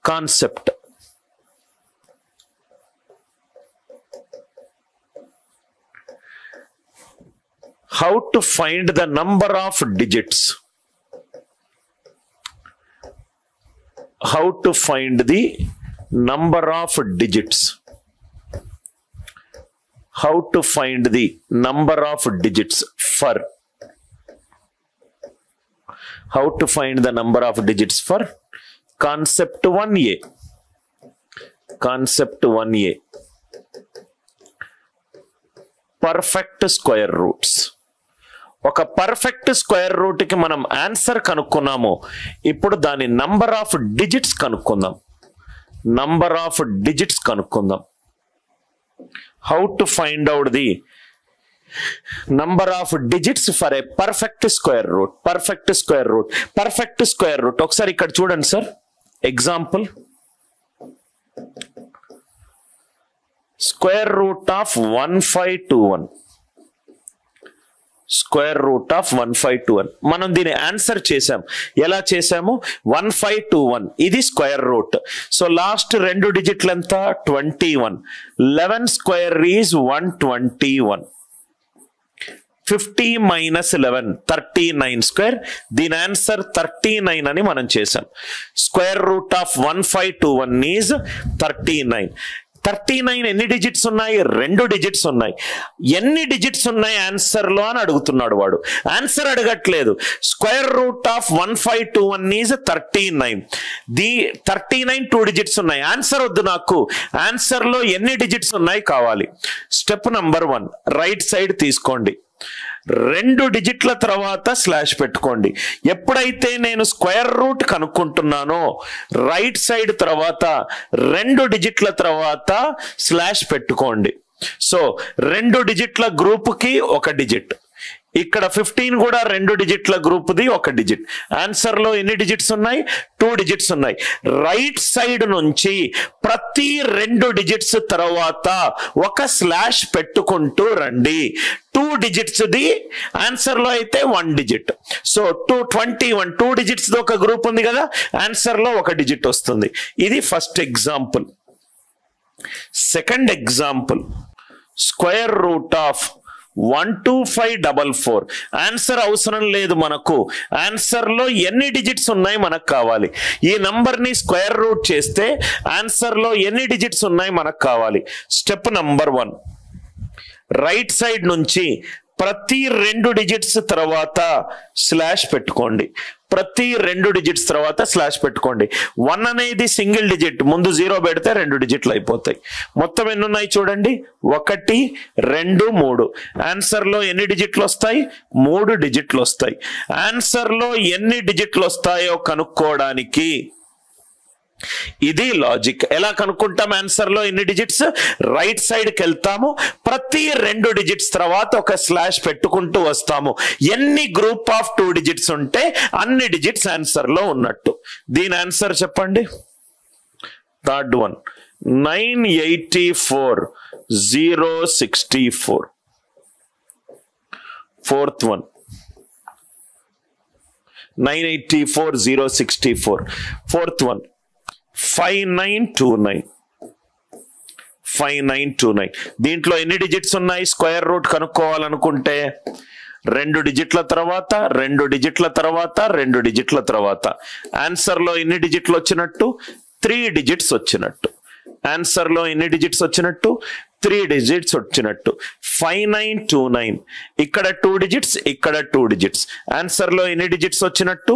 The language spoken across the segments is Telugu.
Concept. How to find the number of digits. How to find the number of digits. How to find the number of digits for. How to find the number of digits for concept 1A. Concept 1A. Perfect square roots. ఒక పర్ఫెక్ట్ స్క్వేర్ రూట్ కి మనం ఆన్సర్ కనుక్కున్నాము. ఇప్పుడు దాని నంబర్ ఆఫ్ డిజిట్స్ కనుక్కుందాం. నంబర్ ఆఫ్ డిజిట్స్ కనుక్కుందాం. How to find out the number of digits for a perfect square root. Perfect square root, perfect square root. ఒకసారి ఇక్కడ చూడండి sir, example. Square root of 1521. Square root of 1521. మనం దీని ఆన్సర్ చేసాం. ఎలా చేసాము? 1521 ఇది స్క్వేర్ రూట్. సో లాస్ట్ రెండు డిజిట్లు ఎంత? 21. 11 స్క్వేర్ ఈజ్ 121. 50 - 11 39 స్క్వేర్. దీని ఆన్సర్ 39 అని మనం చేసాం. Square root of 1521 is 39. 39 ఎన్ని డిజిట్స్ ఉన్నాయి? 2 డిజిట్స్ ఉన్నాయి. ఎన్ని డిజిట్స్ ఉన్నాయి ఆన్సర్ లో అని అడుగుతున్నాడు వాడు. ఆన్సర్ అడగట్లేదు. Square root of 1521 is 39. The 39 2 digits ఉన్నాయి. ఆన్సర్ వద్దు నాకు, ఆన్సర్ లో ఎన్ని డిజిట్స్ ఉన్నాయి కావాలి. స్టెప్ నంబర్ 1, రైట్ సైడ్ తీసుకోండి. 2 డిజిట్ల తర్వాత స్లాష్ పెట్టుకోండి. ఎప్పుడైతే నేను స్క్వేర్ రూట్ కనుక్కుంటున్నానో రైట్ సైడ్ తర్వాత 2 డిజిట్ల తర్వాత స్లాష్ పెట్టుకోండి. సో 2 డిజిట్ల గ్రూప్ కి 1 డిజిట్. ఇక్కడ 15 కూడా 2 డిజిట్ల గ్రూప్ ది 1 డిజిట్. ఆన్సర్ లో ఎన్ని డిజిట్స్ ఉన్నాయి? 2 డిజిట్స్ ఉన్నాయి. రైట్ సైడ్ నుంచి ప్రతి 2 డిజిట్స్ తర్వాత ఒక స్లాష్ పెట్టుకుంటూ రండి. 2 డిజిట్స్ ది ఆన్సర్ లో అయితే 1 డిజిట్. సో 221 2 డిజిట్స్ ది ఒక గ్రూప్ ఉంది కదా, ఆన్సర్ లో 1 డిజిట్ వస్తుంది. ఇది first example. Second example, square root of 12544. Answer అవసరం లేదు మనకు. ఆన్సర్ లో ఎన్ని డిజిట్స్ ఉన్నాయి మనకు కావాలి. ఈ నంబర్ ని స్క్వేర్ రూట్ చేస్తే ఆన్సర్ లో ఎన్ని డిజిట్స్ ఉన్నాయి మనకు కావాలి. స్టెప్ నంబర్ 1, రైట్ సైడ్ నుంచి ప్రతి 2 డిజిట్స్ తర్వాత స్లాష్ పెట్టుకోండి. ప్రతి 2 డిజిట్స్ తర్వాత స్లాష్ పెట్టుకోండి. 1 అనేది సింగిల్ డిజిట్, ముందు 0 పెడితే 2 డిజిట్లు అయిపోతాయి. మొత్తం ఎన్ని ఉన్నాయి చూడండి, 1 2 3. ఆన్సర్ లో ఎన్ని డిజిట్లు వస్తాయి? 3 డిజిట్లు వస్తాయి. ఆన్సర్ లో ఎన్ని డిజిట్లు వస్తాయో కనుక్కోవడానికి ఇది లాజిక్. ఎలా కనుక్కుంటాం ఆన్సర్ లో ఎన్ని డిజిట్స్? రైట్ సైడ్ కి వెళ్తాము, ప్రతి 2 డిజిట్స్ తర్వాత ఒక స్లాష్ పెట్టుకుంటూ వస్తాము. ఎన్ని గ్రూప్ ఆఫ్ 2 డిజిట్స్ ఉంటే అన్ని డిజిట్స్ ఆన్సర్ లో ఉన్నట్టు. దీని ఆన్సర్ చెప్పండి. Third one 984064. Fourth one 984064. Fourth one 5929. దీంట్లో ఎన్ని డిజిట్స్ ఉన్నాయి? స్క్వేర్ రూట్ కనుక్కోవాలనుకుంటే 2 డిజిట్ల తర్వాత 2 డిజిట్ల తర్వాత 2 డిజిట్ల తర్వాత ఆన్సర్ లో ఎన్ని డిజిట్లు వచ్చినట్టు? 3 డిజిట్స్ వచ్చినట్టు. ఆన్సర్ లో ఎన్ని డిజిట్స్ వచ్చినట్టు? 3 డిజిట్స్ వచ్చినట్టు. 5929. ఇక్కడ 2 డిజిట్స్, ఇక్కడ 2 డిజిట్స్. ఆన్సర్ లో ఎన్ని డిజిట్స్ వచ్చినట్టు?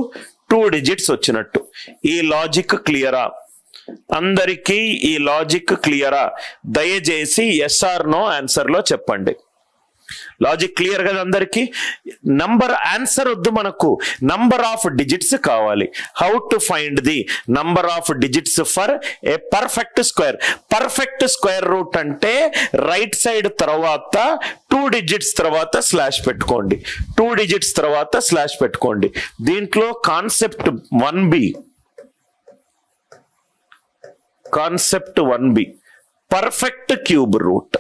2 డిజిట్స్ వచ్చినట్టు. ఈ లాజిక్ క్లియరా అందరికీ? ఈ లాజిక్ క్లియరా? దయచేసి ఎస్ ఆర్ నో ఆన్సర్ లో చెప్పండి. లాజిక్ క్లియర్ కదా అందరికి? నంబర్ ఆన్సర్ వద్దు మనకు, నంబర్ ఆఫ్ డిజిట్స్ కావాలి. How to find the number of digits for a perfect square. Perfect square root అంటే రైట్ సైడ్ తర్వాత 2 డిజిట్స్ తర్వాత స్లాష్ పెట్టుకోండి. 2 డిజిట్స్ తర్వాత స్లాష్ పెట్టుకోండి. దీంట్లో concept 1B. Concept 1B, perfect cube root.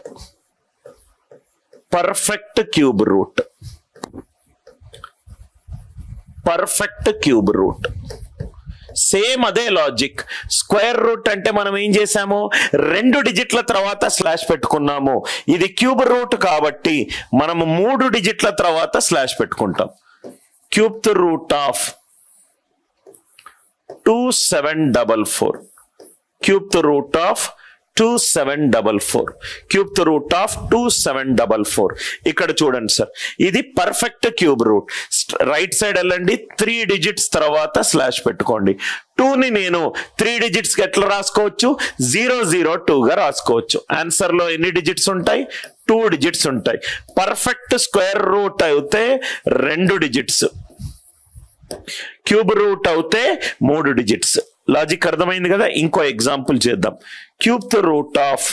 Perfect cube root. Perfect cube root. Same అదే లాజిక్. స్క్వేర్ రూట్ అంటే మనం ఏం చేసాము, 2 డిజిట్ల తర్వాత స్లాష్ పెట్టుకున్నాము. ఇది క్యూబ్ రూట్ కాబట్టి మనము 3 డిజిట్ల తర్వాత స్లాష్ పెట్టుకుంటాం. Cube root of 2744, cube root of 2744, cube root of 2744. ఇక్కడ చూడండి సార్, ఇది perfect cube root. Right side వెళ్ళండి, 3 డిజిట్స్ తర్వాత స్లాష్ పెట్టుకోండి. 2ని నేను 3 డిజిట్స్ కి ఎట్లా రాసుకోవచ్చు, 002 గా రాసుకోవచ్చు. ఆన్సర్ లో ఎన్ని డిజిట్స్ ఉంటాయి, 2 డిజిట్స్ ఉంటాయి. పర్ఫెక్ట్ స్క్వేర్ రూట్ అయితే 2 డిజిట్స్, క్యూబ్ రూట్ అవుతే 3 డిజిట్స్. లాజిక్ అర్థమైంది కదా. ఇంకో ఎగ్జాంపుల్ చేద్దాం. Cube root of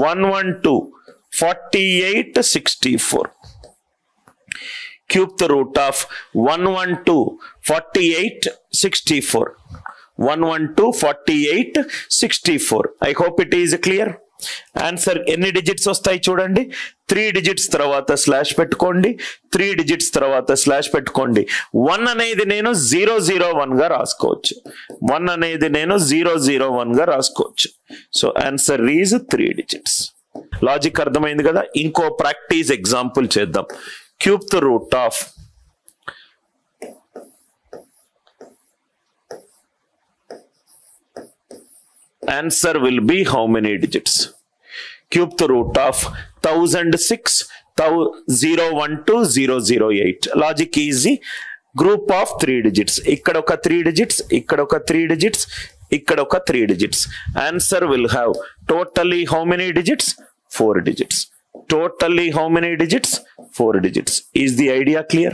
112 4864, cube root of 112 4864, 112 4864. I hope it is clear. Answer ఎన్ని డిజిట్స్ వస్తాయి చూడండి. 3 డిజిట్స్ తర్వాత స్లాష్ పెట్టుకోండి, 3 డిజిట్స్ తర్వాత స్లాష్ పెట్టుకోండి. 1 అనేది నేను 001 గా రాసుకోవచ్చు, 1 అనేది నేను 001 గా రాసుకోవచ్చు. So answer is 3 digits. Logic అర్థమైంది కదా. ఇంకో ప్రాక్టీస్ ఎగ్జాంపుల్ చేద్దాం. Cube root of 1006 012 008. Logic easy. Group of 3 digits. ఇక్కడ ఒక 3 డిజిట్స్, ఇక్కడ ఒక 3 డిజిట్స్, ఇక్కడ ఒక 3 digits. Answer will have totally how many digits, 4 digits. Totally how many digits, 4 digits. Is the idea clear?